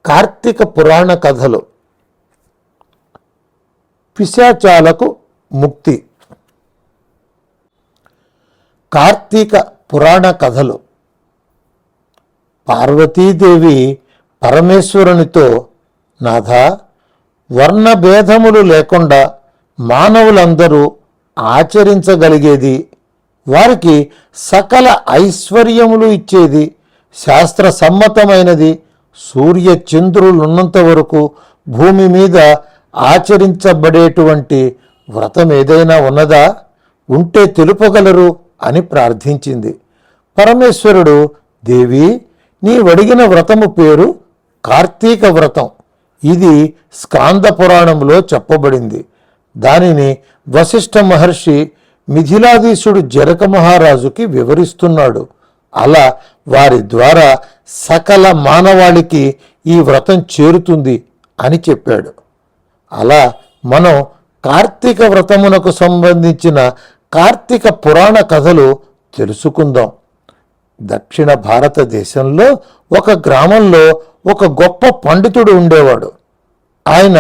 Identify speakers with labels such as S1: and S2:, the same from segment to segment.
S1: కార్తీక పురాణ కథలు. పిశాచాలకు ముక్తి. కార్తీక పురాణ కథలు. పార్వతీదేవి పరమేశ్వరునితో, నాథా, వర్ణభేదములు లేకుండా మానవులందరూ ఆచరించగలిగేది, వారికి సకల ఐశ్వర్యములు ఇచ్చేది, శాస్త్ర సమ్మతమైనది, సూర్య చంద్రులున్నంత వరకు భూమి మీద ఆచరించబడేటువంటి వ్రతం ఏదైనా ఉన్నదా? ఉంటే తెలుపగలరు అని ప్రార్థించింది. పరమేశ్వరుడు, దేవి, నీవడిగిన వ్రతము పేరు కార్తీక వ్రతం. ఇది స్కాంద పురాణంలో చెప్పబడింది. దానిని వశిష్ఠ మహర్షి మిథిలాధీశుడు జనక మహారాజుకి వివరిస్తున్నాడు. అలా వారి ద్వారా సకల మానవాళికి ఈ వ్రతం చేరుతుంది అని చెప్పాడు. అలా మనం కార్తీక వ్రతమునకు సంబంధించిన కార్తీక పురాణ కథలు తెలుసుకుందాం. దక్షిణ భారతదేశంలో ఒక గ్రామంలో ఒక గొప్ప పండితుడు ఉండేవాడు. ఆయన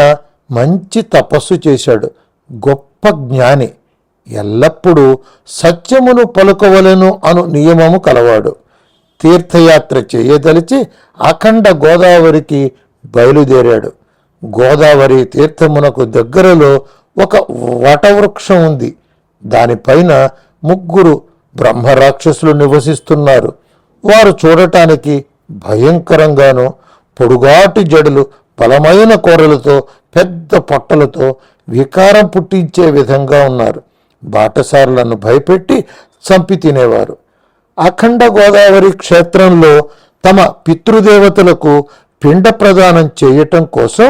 S1: మంచి తపస్సు చేశాడు. గొప్ప జ్ఞాని. ఎల్లప్పుడూ సత్యమును పలుకవలెను అను నియమము కలవాడు. తీర్థయాత్ర చేయదలిచి అఖండ గోదావరికి బయలుదేరాడు. గోదావరి తీర్థమునకు దగ్గరలో ఒక వటవృక్షం ఉంది. దానిపైన 3 బ్రహ్మరాక్షసులు నివసిస్తున్నారు. వారు చూడటానికి భయంకరంగాను, పొడుగాటి జడలు, బలమైన కూరలతో, పెద్ద పొట్టలతో వికారం పుట్టించే విధంగా ఉన్నారు. బాటసారులను భయపెట్టి చంపి తినేవారు. అఖండ గోదావరి క్షేత్రంలో తమ పితృదేవతలకు పిండ ప్రదానం చేయటం కోసం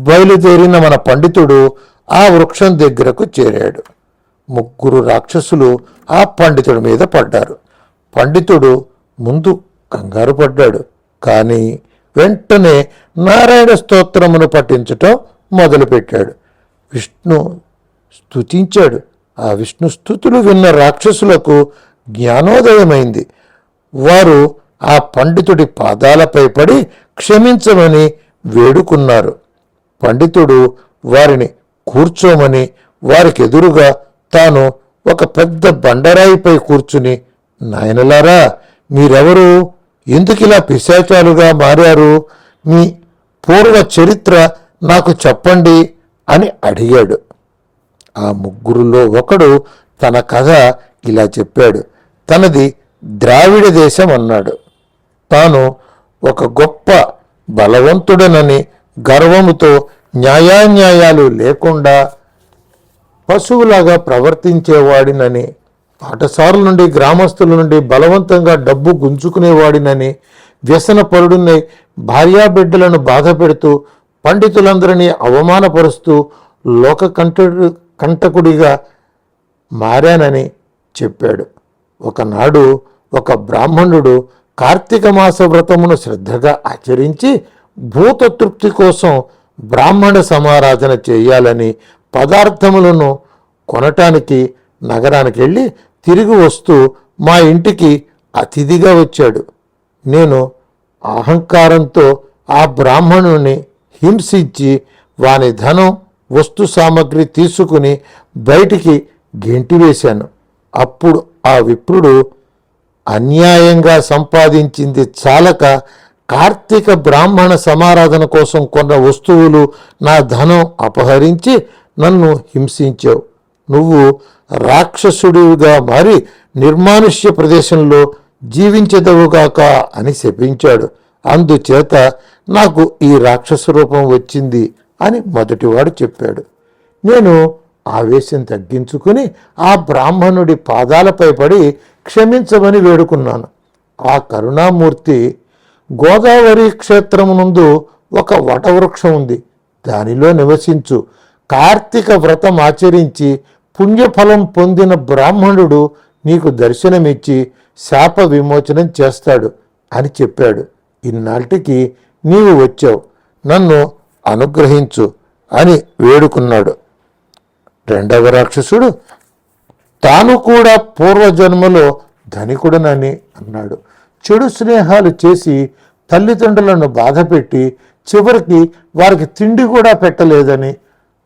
S1: బయలుదేరిన మన పండితుడు ఆ వృక్షం దగ్గరకు చేరాడు. 3 రాక్షసులు ఆ పండితుడి మీద పడ్డారు. పండితుడు ముందు కంగారు పడ్డాడు. కానీ వెంటనే నారాయణ స్తోత్రమును పఠించటం మొదలుపెట్టాడు. విష్ణు స్తుతించాడు. ఆ విష్ణు స్తుతులు విన్న రాక్షసులకు జ్ఞానోదయమైంది. వారు ఆ పండితుడి పాదాలపై పడి క్షమించమని వేడుకున్నారు. పండితుడు వారిని కూర్చోమని, వారికి ఎదురుగా తాను ఒక పెద్ద బండరాయిపై కూర్చుని, నాయనలారా, మీరెవరు? ఎందుకిలా పిశాచాలుగా మారారు? మీ పూర్వ చరిత్ర నాకు చెప్పండి అని అడిగాడు. ఆ 3లో ఒకడు తన కథ ఇలా చెప్పాడు. తనది ద్రావిడ దేశం అన్నాడు. తాను ఒక గొప్ప బలవంతుడనని, గర్వముతో న్యాయాన్యాయాలు లేకుండా పశువులాగా ప్రవర్తించేవాడినని, పాఠశాల నుండి, గ్రామస్తుల నుండి బలవంతంగా డబ్బు గుంజుకునేవాడినని, వ్యసనపరుడునై భార్యాబిడ్డలను బాధ పెడుతూ పండితులందరినీ అవమానపరుస్తూ లోక కంటకుడిగా మారానని చెప్పాడు. ఒకనాడు ఒక బ్రాహ్మణుడు కార్తీక మాస వ్రతమును శ్రద్ధగా ఆచరించి భూత తృప్తి కోసం బ్రాహ్మణ సమారాధన చేయాలని పదార్థములను కొనటానికి నగరానికి వెళ్ళి తిరిగి వస్తూ మా ఇంటికి అతిథిగా వచ్చాడు. నేను అహంకారంతో ఆ బ్రాహ్మణుని హింసించి వాని ధనం, వస్తు సామగ్రి తీసుకుని బయటికి గెంటివేశాను. అప్పుడు ఆ విప్రుడు అన్యాయంగా సంపాదించింది చాలక కార్తీక బ్రాహ్మణ సమారాధన కోసం కొన్న వస్తువులు, నా ధనం అపహరించి నన్ను హింసించావు. నువ్వు రాక్షసుడిగా మారి నిర్మానుష్య ప్రదేశంలో జీవించదవుగాక అని శపించాడు. అందుచేత నాకు ఈ రాక్షస రూపం వచ్చింది అని మొదటివాడు చెప్పాడు. నేను ఆవేశం తగ్గించుకుని ఆ బ్రాహ్మణుడి పాదాలపై పడి క్షమించమని వేడుకున్నాను. ఆ కరుణామూర్తి, గోదావరి క్షేత్రమునందు ఒక వటవృక్షం ఉంది, దానిలో నివసించు. కార్తీక వ్రతం ఆచరించి పుణ్యఫలం పొందిన బ్రాహ్మణుడు నీకు దర్శనమిచ్చి శాప విమోచనం చేస్తాడు అని చెప్పాడు. ఇన్నాటికి నీవు వచ్చావు, నన్ను అనుగ్రహించు అని వేడుకున్నాడు. 2వ రాక్షసుడు తాను కూడా పూర్వజన్మలో ధనికుడనని అన్నాడు. చెడు స్నేహాలు చేసి తల్లిదండ్రులను బాధపెట్టి చివరికి వారికి తిండి కూడా పెట్టలేదని,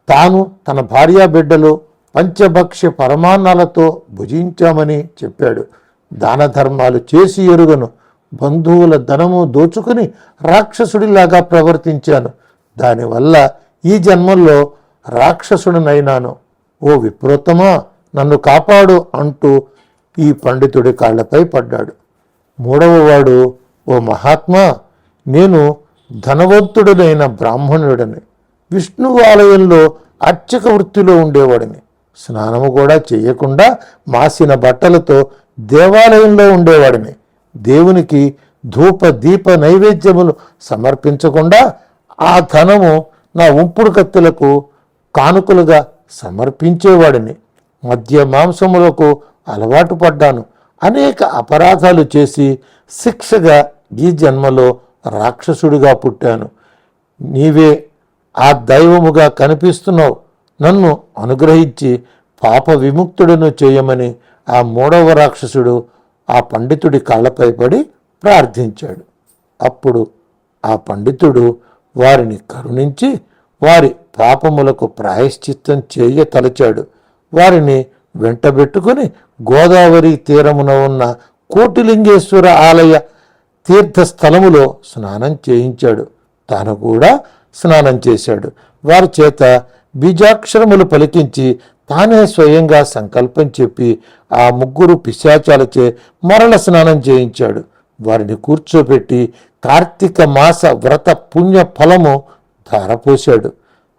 S1: తాను తన భార్యా బిడ్డలు పంచభక్ష్య పరమాన్నాలతో భుజించామని చెప్పాడు. దాన ధర్మాలు చేసి ఎరుగను, బంధువుల ధనము దోచుకుని రాక్షసుడిలాగా ప్రవర్తించాను. దానివల్ల ఈ జన్మల్లో రాక్షసుడినైనాను. ఓ విప్రోత్తమా, నన్ను కాపాడు అంటూ ఈ పండితుడి కాళ్లపై పడ్డాడు. మూడవవాడు, ఓ మహాత్మా, నేను ధనవంతుడైన బ్రాహ్మణుడని, విష్ణువు ఆలయంలో అర్చక వృత్తిలో ఉండేవాడిని. స్నానము కూడా చేయకుండా మాసిన బట్టలతో దేవాలయంలో ఉండేవాడిని. దేవునికి ధూప దీప నైవేద్యములు సమర్పించకుండా ఆ ధనము నా ఉంపుడు కత్తులకు కానుకలుగా సమర్పించేవాడిని. మద్య మాంసములకు అలవాటు పడ్డాను. అనేక అపరాధాలు చేసి శిక్షగా ఈ జన్మలో రాక్షసుడిగా పుట్టాను. నీవే ఆ దైవముగా కనిపిస్తున్నావు. నన్ను అనుగ్రహించి పాప విముక్తుడను చేయమని ఆ మూడవ రాక్షసుడు ఆ పండితుడి కాళ్ళపై పడి ప్రార్థించాడు. అప్పుడు ఆ పండితుడు వారిని కరుణించి వారి పాపములకు ప్రాయశ్చిత్తం చేయతలచాడు. వారిని వెంటబెట్టుకుని గోదావరి తీరమున ఉన్న కోటిలింగేశ్వర ఆలయ తీర్థస్థలములో స్నానం చేయించాడు. తాను కూడా స్నానం చేశాడు. వారి చేత బీజాక్షరములు పలికించి తానే స్వయంగా సంకల్పం చెప్పి ఆ ముగ్గురు పిశాచాలచే మరల స్నానం చేయించాడు. వారిని కూర్చోబెట్టి కార్తీక మాస వ్రత పుణ్య ఫలము ధారపోశాడు.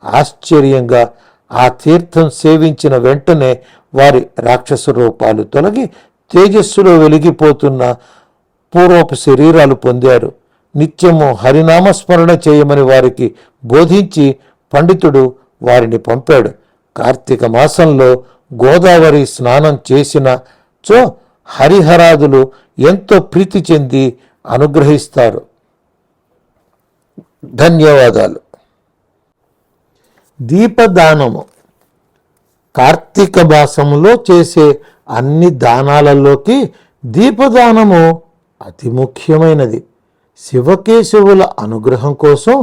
S1: ఆశ్చర్యంగా ఆ తీర్థం సేవించిన వెంటనే వారి రాక్షస రూపాలు తొలగి తేజస్సులో వెలిగిపోతున్న పూర్వపు శరీరాలు పొందారు. నిత్యము హరినామస్మరణ చేయమని వారికి బోధించి పండితుడు వారిని పంపాడు. కార్తీక మాసంలో గోదావరి స్నానం చేసిన చో హరిహరాదులు ఎంతో ప్రీతి చెంది అనుగ్రహిస్తారు. ధన్యవాదాలు. దీపదానము కార్తీక మాసంలో చేసే అన్ని దానాలలోకి దీపదానము అతి ముఖ్యమైనది. శివకేశవుల అనుగ్రహం కోసం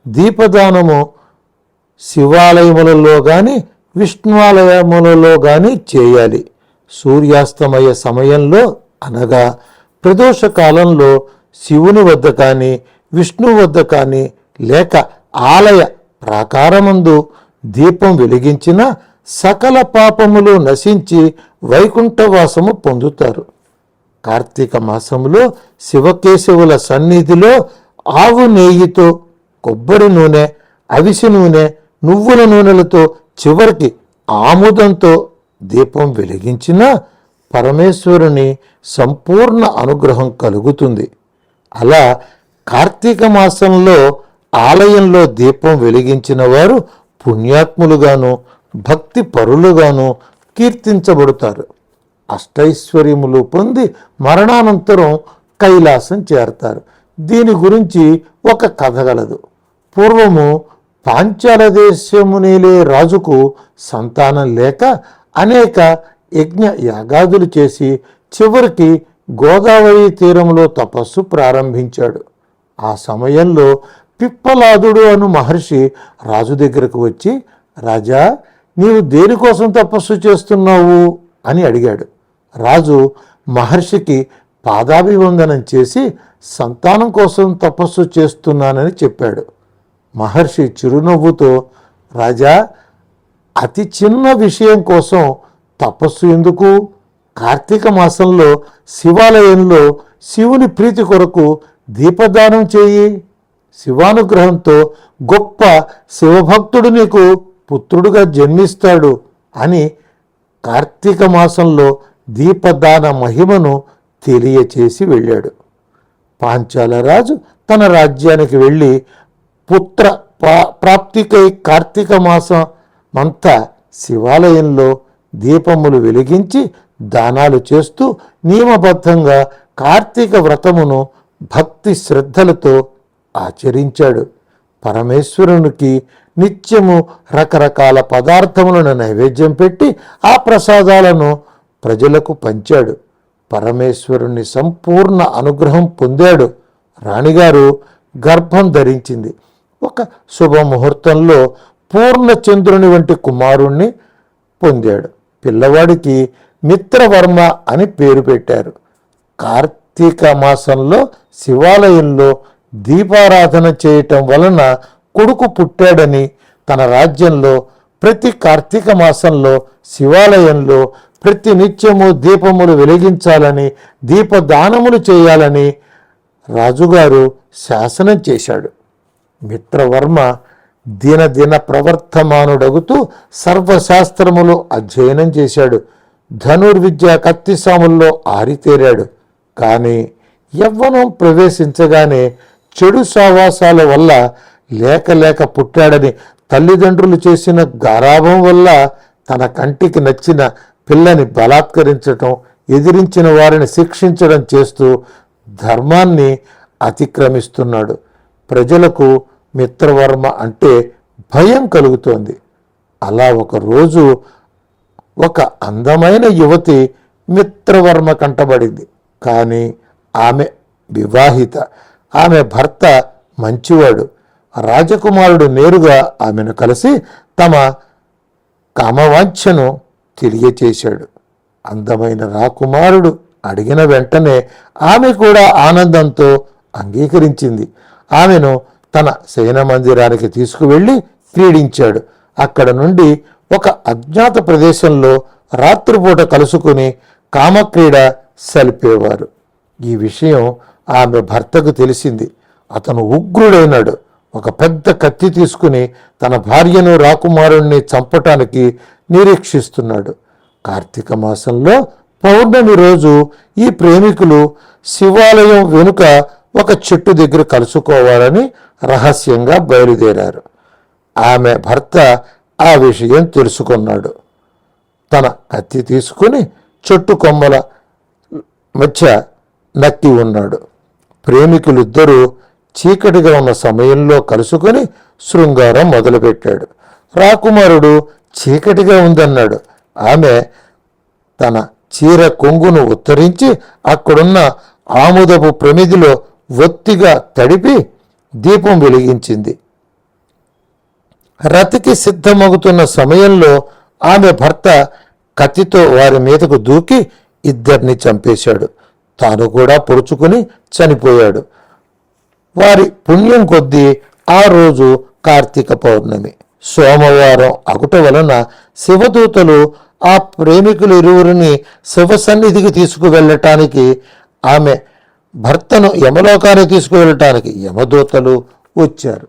S1: దీపదానము శివాలయములలో కానీ విష్ణువాలయములలో కానీ చేయాలి. సూర్యాస్తమయ సమయంలో అనగా ప్రదోష కాలంలో శివుని వద్ద కానీ విష్ణువు వద్ద కానీ లేక ఆలయ ప్రాకారమందు దీపం వెలిగించిన సకల పాపములు నశించి వైకుంఠవాసము పొందుతారు. కార్తీక మాసంలో శివకేశవుల సన్నిధిలో ఆవు నెయ్యితో, కొబ్బరి నూనె, అవిసె నూనె, నువ్వుల నూనెలతో, చివరికి ఆముదంతో దీపం వెలిగించిన పరమేశ్వరుని సంపూర్ణ అనుగ్రహం కలుగుతుంది. అలా కార్తీక మాసంలో ఆలయంలో దీపం వెలిగించిన వారు పుణ్యాత్ములుగాను భక్తి పరులుగాను కీర్తించబడతారు. అష్టైశ్వర్యములు పొంది మరణానంతరం కైలాసం చేరతారు. దీని గురించి ఒక కథ గలదు. పూర్వము పాంచాల దేశమునేలే రాజుకు సంతానం లేక అనేక యజ్ఞ యాగాదులు చేసి చివరికి గోదావరి తీరంలో తపస్సు ప్రారంభించాడు. ఆ సమయంలో పిప్పలాదుడు అను మహర్షి రాజు దగ్గరకు వచ్చి, రాజా, నీవు దేనికోసం తపస్సు చేస్తున్నావు అని అడిగాడు. రాజు మహర్షికి పాదాభివందనం చేసి సంతానం కోసం తపస్సు చేస్తున్నానని చెప్పాడు. మహర్షి చిరునవ్వుతో, రాజా, అతి చిన్న విషయం కోసం తపస్సు ఎందుకు? కార్తీక మాసంలో శివాలయంలో శివుని ప్రీతి కొరకు దీపదానం చేయి. శివానుగ్రహంతో గొప్ప శివభక్తుడు నీకు పుత్రుడుగా జన్మిస్తాడు అని కార్తీక మాసంలో దీపదాన మహిమను తెలియచేసి వెళ్ళాడు. పాంచాల రాజు తన రాజ్యానికి వెళ్ళి పుత్ర ప్రాప్తికై కార్తీక మాసమంతా శివాలయంలో దీపములు వెలిగించి దానాలు చేస్తూ నియమబద్ధంగా కార్తీక వ్రతమును భక్తి శ్రద్ధలతో ఆచరించాడు. పరమేశ్వరునికి నిత్యము రకరకాల పదార్థములను నైవేద్యం పెట్టి ఆ ప్రసాదాలను ప్రజలకు పంచాడు. పరమేశ్వరుని సంపూర్ణ అనుగ్రహం పొందాడు. రాణిగారు గర్భం ధరించింది. ఒక శుభముహూర్తంలో పూర్ణచంద్రుని వంటి కుమారుణ్ణి పొందాడు. పిల్లవాడికి మిత్రవర్మ అని పేరు పెట్టారు. కార్తీక మాసంలో శివాలయంలో దీపారాధన చేయటం వలన కొడుకు పుట్టాడని, తన రాజ్యంలో ప్రతి కార్తీక మాసంలో శివాలయంలో ప్రతి నిత్యము దీపములు వెలిగించాలని, దీపదానములు చేయాలని రాజుగారు శాసనం చేశాడు. మిత్రవర్మ దినదిన ప్రవర్తమానుడగుతూ సర్వశాస్త్రములు అధ్యయనం చేశాడు. ధనుర్విద్య కత్తిసాముల్లో ఆరితేరాడు. కానీ యవ్వనం ప్రవేశించగానే చెడు సావాసాల వల్ల లేక పుట్టాడని తల్లిదండ్రులు చేసిన గారాభం వల్ల తన కంటికి నచ్చిన పిల్లని బలాత్కరించటం, ఎదిరించిన వారిని శిక్షించడం చేస్తూ ధర్మాన్ని అతిక్రమిస్తున్నాడు. ప్రజలకు మిత్రవర్మ అంటే భయం కలుగుతోంది. అలా ఒకరోజు ఒక అందమైన యువతి మిత్రవర్మ కంటబడింది. కానీ ఆమె వివాహిత. ఆమె భర్త మంచివాడు. రాజకుమారుడు నేరుగా ఆమెను కలిసి తమ కామవాంఛను తెలియచేశాడు. అందమైన రాకుమారుడు అడిగిన వెంటనే ఆమె కూడా ఆనందంతో అంగీకరించింది. ఆమెను తన శయన మందిరానికి తీసుకువెళ్ళి క్రీడించాడు. అక్కడ నుండి ఒక అజ్ఞాత ప్రదేశంలో రాత్రిపూట కలుసుకుని కామక్రీడ సలిపేవారు. ఈ విషయం ఆమె భర్తకు తెలిసింది. అతను ఉగ్రుడైనాడు. ఒక పెద్ద కత్తి తీసుకుని తన భార్యను రాకుమారుణ్ణి చంపటానికి నిరీక్షిస్తున్నాడు. కార్తీక మాసంలో పౌర్ణమి రోజు ఈ ప్రేమికులు శివాలయం వెనుక ఒక చెట్టు దగ్గర కలుసుకోవాలని రహస్యంగా బయలుదేరారు. ఆమె భర్త ఆ విషయం తెలుసుకున్నాడు. తన కత్తి తీసుకుని చెట్టు కొమ్మల మధ్య నక్కి ఉన్నాడు. ప్రేమికులిద్దరూ చీకటిగా ఉన్న సమయంలో కలుసుకొని శృంగారం మొదలుపెట్టాడు. రాకుమారుడు చీకటిగా ఉందన్నాడు. ఆమె తన చీర కొంగును ఉత్తరించి అక్కడున్న ఆముదపు ప్రమిదిలో ఒత్తిగా తడిపి దీపం వెలిగించింది. రతికి సిద్ధమవుతున్న సమయంలో ఆమె భర్త కత్తితో వారి మీదకు దూకి ఇద్దరిని చంపేశాడు. తాను కూడా పొడుచుకుని చనిపోయాడు. వారి పుణ్యం కొద్దీ ఆ రోజు కార్తీక పౌర్ణమి. సోమవారం అగుట వలన శివదూతలు ఆ ప్రేమికులు ఇరువురిని శివ సన్నిధికి తీసుకువెళ్ళటానికి, ఆమె భర్తను యమలోకానికి తీసుకువెళ్ళటానికి యమదూతలు వచ్చారు.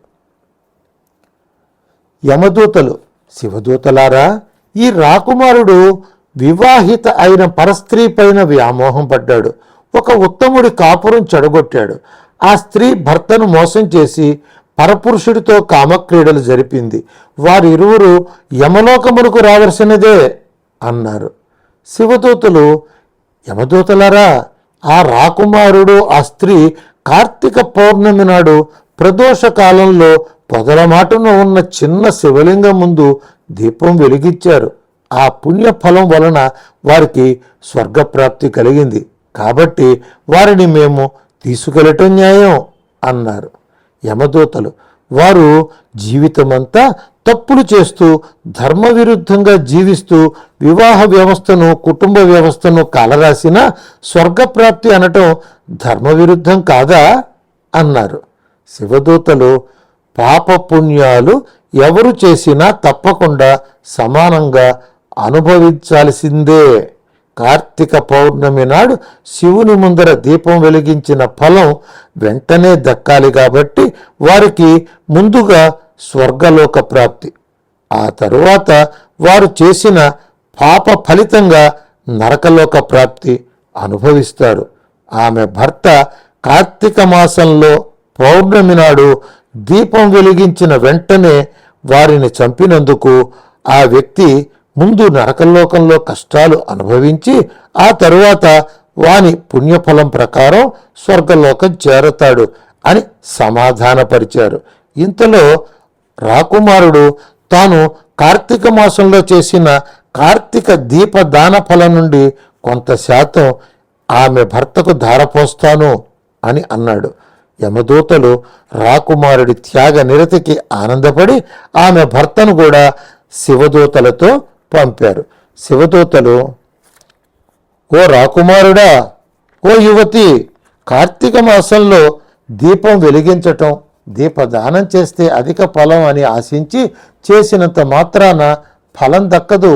S1: యమదూతలు, శివదూతలారా, ఈ రాకుమారుడు వివాహిత అయిన పరస్త్రీ పైన వ్యామోహం పడ్డాడు. ఒక ఉత్తముడి కాపురం చెడగొట్టాడు. ఆ స్త్రీ భర్తను మోసం చేసి పరపురుషుడితో కామక్రీడలు జరిపింది. వారిరువురు యమలోకమునకు రావలసినదే అన్నారు. శివదూతలు, యమదూతలారా, ఆ రాకుమారుడు ఆ స్త్రీ కార్తీక పౌర్ణమి నాడు ప్రదోష కాలంలో పొదలమాటున ఉన్న చిన్న శివలింగం ముందు దీపం వెలిగించారు. ఆ పుణ్యఫలం వలన వారికి స్వర్గప్రాప్తి కలిగింది. కాబట్టి వారిని మేము తీసుకెళ్ళటం న్యాయం అన్నారు. యమదూతలు, వారు జీవితమంతా తప్పులు చేస్తూ ధర్మ విరుద్ధంగా జీవిస్తూ వివాహ వ్యవస్థను, కుటుంబ వ్యవస్థను కాలరాసిన స్వర్గప్రాప్తి అనటం ధర్మ విరుద్ధం కాదా అన్నారు. శివదూతలు, పాపపుణ్యాలు ఎవరు చేసినా తప్పకుండా సమానంగా అనుభవించాల్సిందే. కార్తీక పౌర్ణమి నాడు శివుని ముందర దీపం వెలిగించిన ఫలం వెంటనే దక్కాలి. కాబట్టి వారికి ముందుగా స్వర్గలోక ప్రాప్తి, ఆ తరువాత వారు చేసిన పాప ఫలితంగా నరకలోక ప్రాప్తి అనుభవిస్తారు. ఆమె భర్త కార్తీక మాసంలో పౌర్ణమి నాడు దీపం వెలిగించిన వెంటనే వారిని చంపినందుకు ఆ వ్యక్తి ముందు నరకలోకంలో కష్టాలు అనుభవించి ఆ తరువాత వాని పుణ్యఫలం ప్రకారం స్వర్గలోకం చేరతాడు అని సమాధానపరిచారు. ఇంతలో రాకుమారుడు తాను కార్తీక మాసంలో చేసిన కార్తీక దీపదాన ఫలం నుండి కొంత శాతం ఆమె భర్తకు ధారపోస్తాను అని అన్నాడు. యమదూతలు రాకుమారుడి త్యాగ నిరతికి ఆనందపడి ఆమె భర్తను కూడా శివదూతలతో పంపారు. శివదూతలు, ఓ రాకుమారుడా, ఓ యువతి, కార్తీక మాసంలో దీపం వెలిగించటం, దీపదానం చేస్తే అధిక ఫలం అని ఆశించి చేసినంత మాత్రాన ఫలం దక్కదు.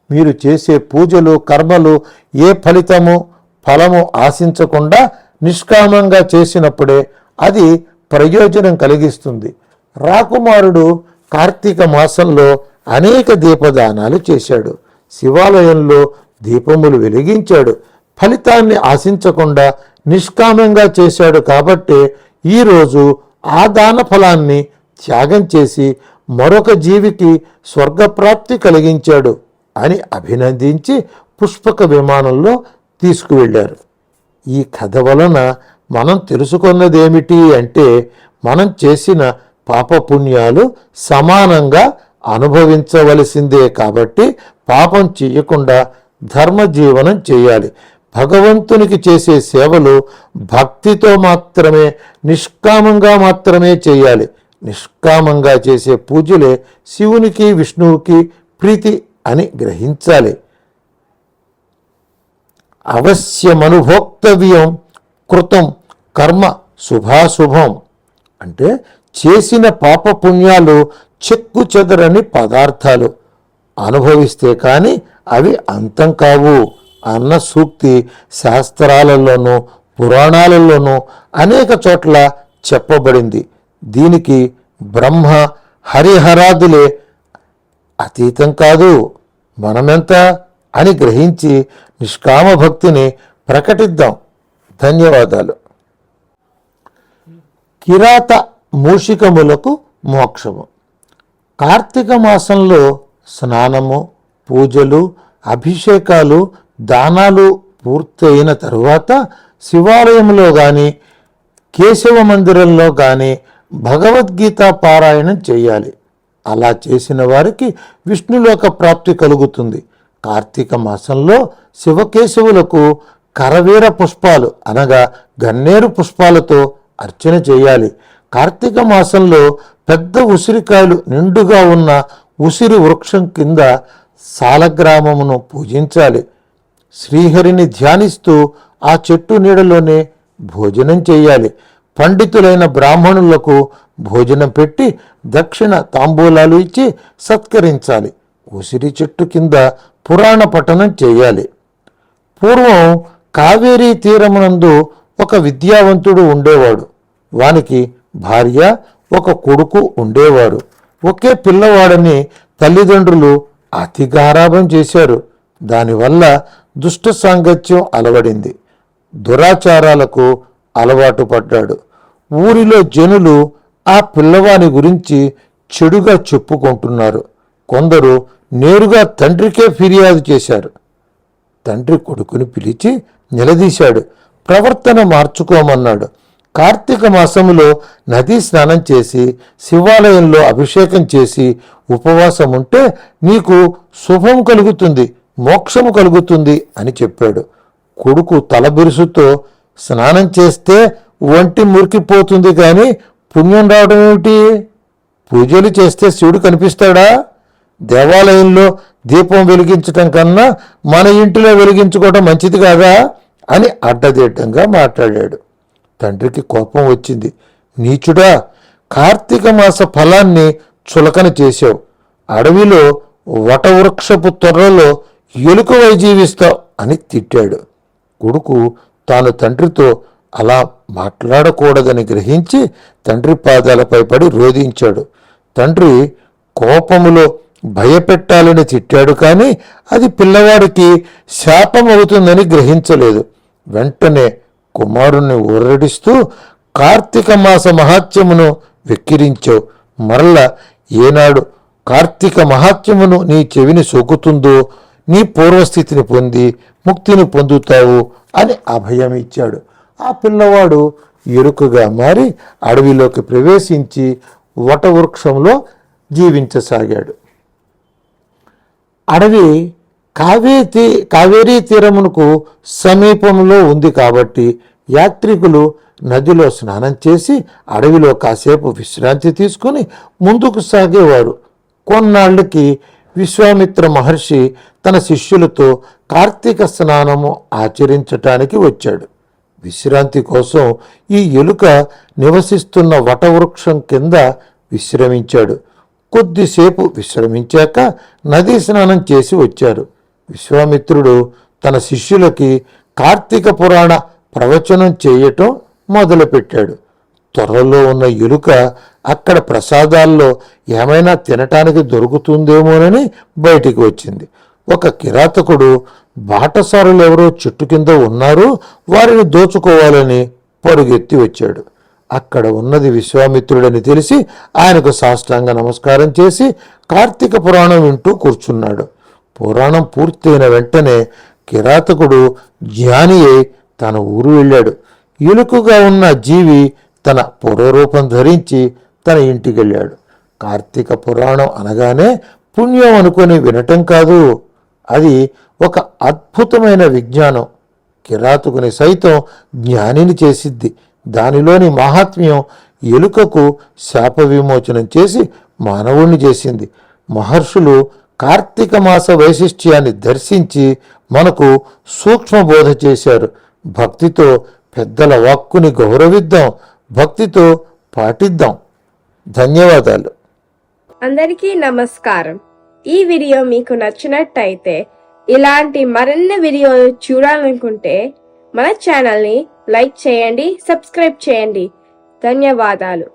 S1: మీరు చేసే పూజలు కర్మలు ఏ ఫలము ఆశించకుండా నిష్కామంగా చేసినప్పుడే అది ప్రయోజనం కలిగిస్తుంది. రాకుమారుడు కార్తీక మాసంలో అనేక దీపదానాలు చేశాడు. శివాలయంలో దీపములు వెలిగించాడు. ఫలితాన్ని ఆశించకుండా నిష్కామంగా చేశాడు కాబట్టి ఈరోజు ఆ దాన ఫలాన్ని త్యాగం చేసి మరొక జీవికి స్వర్గప్రాప్తి కలిగించాడు అని అభినందించి పుష్పక విమానంలో తీసుకువెళ్ళారు. ఈ కథ వలన మనం తెలుసుకున్నదేమిటి అంటే, మనం చేసిన పాపపుణ్యాలు సమానంగా అనుభవించవలసిందే కాబట్టి పాపం చేయకుండా ధర్మజీవనం చేయాలి. భగవంతునికి చేసే సేవలు భక్తితో మాత్రమే, నిష్కామంగా మాత్రమే చేయాలి. నిష్కామంగా చేసే పూజలే శివునికి విష్ణువుకి ప్రీతి అని గ్రహించాలి. అవశ్యమనుభోక్తవ్యం కృతం కర్మ శుభాశుభం అంటే చేసిన పాపపుణ్యాలు చెక్కు చెదరని పదార్థాలు, అనుభవిస్తే కానీ అవి అంతం కావు అన్న సూక్తి శాస్త్రాలలోనూ పురాణాలలోనూ అనేక చోట్ల చెప్పబడింది. దీనికి బ్రహ్మ హరిహరాదులే అతీతం కాదు, మనమెంత అని గ్రహించి నిష్కామ భక్తిని ప్రకటిద్దాం. ధన్యవాదాలు. కిరాత మూషికములకు మోక్షము. కార్తీక మాసంలో స్నానము, పూజలు, అభిషేకాలు, దానాలు పూర్తయిన తరువాత శివాలయంలో కానీ కేశవ మందిరంలో కానీ భగవద్గీత పారాయణం చేయాలి. అలా చేసిన వారికి విష్ణులోక ప్రాప్తి కలుగుతుంది. కార్తీక మాసంలో శివకేశవులకు కరవీర పుష్పాలు అనగా గన్నేరు పుష్పాలతో అర్చన చేయాలి. కార్తీక మాసంలో పెద్ద ఉసిరికాయలు నిండుగా ఉన్న ఉసిరి వృక్షం కింద సాలగ్రామమును పూజించాలి. శ్రీహరిని ధ్యానిస్తూ ఆ చెట్టు నీడలోనే భోజనం చేయాలి. పండితులైన బ్రాహ్మణులకు భోజనం పెట్టి దక్షిణ తాంబూలాలు ఇచ్చి సత్కరించాలి. ఉసిరి చెట్టు కింద పురాణ పఠనం చేయాలి. పూర్వం కావేరీ తీరమునందు ఒక విద్యావంతుడు ఉండేవాడు. వానికి భార్య, ఒక కొడుకు ఉండేవారు. ఒకే పిల్లవాడని తల్లిదండ్రులు అతి గారాబం చేశారు. దానివల్ల దుష్ట సాంగత్యం అలవడింది. దురాచారాలకు అలవాటు పడ్డాడు. ఊరిలో జనులు ఆ పిల్లవాని గురించి చెడుగా చెప్పుకుంటున్నారు. కొందరు నేరుగా తండ్రికే ఫిర్యాదు చేశారు. తండ్రి కొడుకుని పిలిచి నిలదీశాడు. ప్రవర్తన మార్చుకోమన్నాడు. కార్తీక మాసములో నదీ స్నానం చేసి శివాలయంలో అభిషేకం చేసి ఉపవాసం ఉంటే నీకు శుభం కలుగుతుంది, మోక్షము కలుగుతుంది అని చెప్పాడు. కొడుకు తలబిరుసుతో స్నానం చేస్తే ఒంటి మురికిపోతుంది కానీ పుణ్యం రావడం ఏమిటి? పూజలు చేస్తే శివుడు కనిపిస్తాడా? దేవాలయంలో దీపం వెలిగించటం కన్నా మన ఇంటిలో వెలిగించుకోవడం మంచిది కాదా అని అడ్డదిడ్డంగా మాట్లాడాడు. తండ్రికి కోపం వచ్చింది. నీచుడా, కార్తీక మాస ఫలాన్ని చులకన చేశావు. అడవిలో వటవృక్షపు తొర్రలో ఎలుకవై జీవిస్తావు అని తిట్టాడు. కొడుకు తాను తండ్రితో అలా మాట్లాడకూడదని గ్రహించి తండ్రి పాదాలపై పడి రోధించాడు. తండ్రి కోపములో భయపెట్టాలని తిట్టాడు కానీ అది పిల్లవాడికి శాపం అవుతుందని గ్రహించలేదు. వెంటనే కుమారుణ్ణి ఊరడిస్తూ కార్తీక మాస మహాత్మ్యమును వెక్కిరించావు. మరల ఏనాడు కార్తీక మహాత్మ్యమును నీ చెవిని సోకుతుందో నీ పూర్వస్థితిని పొంది ముక్తిని పొందుతావు అని అభయం ఇచ్చాడు. ఆ పిల్లవాడు ఎరుకగా మారి అడవిలోకి ప్రవేశించి వటవృక్షంలో జీవించసాగాడు. అడవి కావేరీ తీరమునకు సమీపంలో ఉంది కాబట్టి యాత్రికులు నదిలో స్నానం చేసి అడవిలో కాసేపు విశ్రాంతి తీసుకుని ముందుకు సాగేవారు. కొన్నాళ్ళకి విశ్వామిత్ర మహర్షి తన శిష్యులతో కార్తీక స్నానము ఆచరించటానికి వచ్చాడు. విశ్రాంతి కోసం ఈ ఎలుక నివసిస్తున్న వటవృక్షం కింద విశ్రమించాడు. కొద్దిసేపు విశ్రమించాక నదీ స్నానం చేసి వచ్చారు. విశ్వామిత్రుడు తన శిష్యులకి కార్తీక పురాణ ప్రవచనం చేయటం మొదలుపెట్టాడు. త్వరలో ఉన్న ఎలుక అక్కడ ప్రసాదాల్లో ఏమైనా తినటానికి దొరుకుతుందేమోనని బయటికి వచ్చింది. ఒక కిరాతకుడు బాటసారులు ఎవరో చెట్టు కింద ఉన్నారు, వారిని దోచుకోవాలని పరుగెత్తి వచ్చాడు. అక్కడ ఉన్నది విశ్వామిత్రుడని తెలిసి ఆయనకు సాష్టాంగ నమస్కారం చేసి కార్తీక పురాణం వింటూ కూర్చున్నాడు. పురాణం పూర్తయిన వెంటనే కిరాతకుడు జ్ఞాని అయి తన ఊరు వెళ్ళాడు. ఎలుకగా ఉన్న జీవి తన పూర్వరూపం ధరించి తన ఇంటికి వెళ్ళాడు. కార్తీక పురాణం అనగానే పుణ్యం అనుకొని వినటం కాదు, అది ఒక అద్భుతమైన విజ్ఞానం. కిరాతకుని సైతం జ్ఞానిని చేసిద్ది. దానిలోని మహాత్మ్యం ఎలుకకు శాప విమోచనం చేసి మానవుణ్ణి చేసింది. మహర్షులు కార్తీక మాస వైశిష్ట్యాన్ని దర్శించి మనకు సూక్ష్మబోధ చేశారు. భక్తితో పెద్దల వాక్కుని గౌరవిద్దాం, భక్తితో పాటిద్దాం. ధన్యవాదాలు.
S2: అందరికీ నమస్కారం. ఈ వీడియో మీకు నచ్చినట్టయితే ఇలాంటి మరిన్ని వీడియోలు చూడాలనుకుంటే మన ఛానల్ని లైక్ చేయండి, సబ్స్క్రైబ్ చేయండి. ధన్యవాదాలు.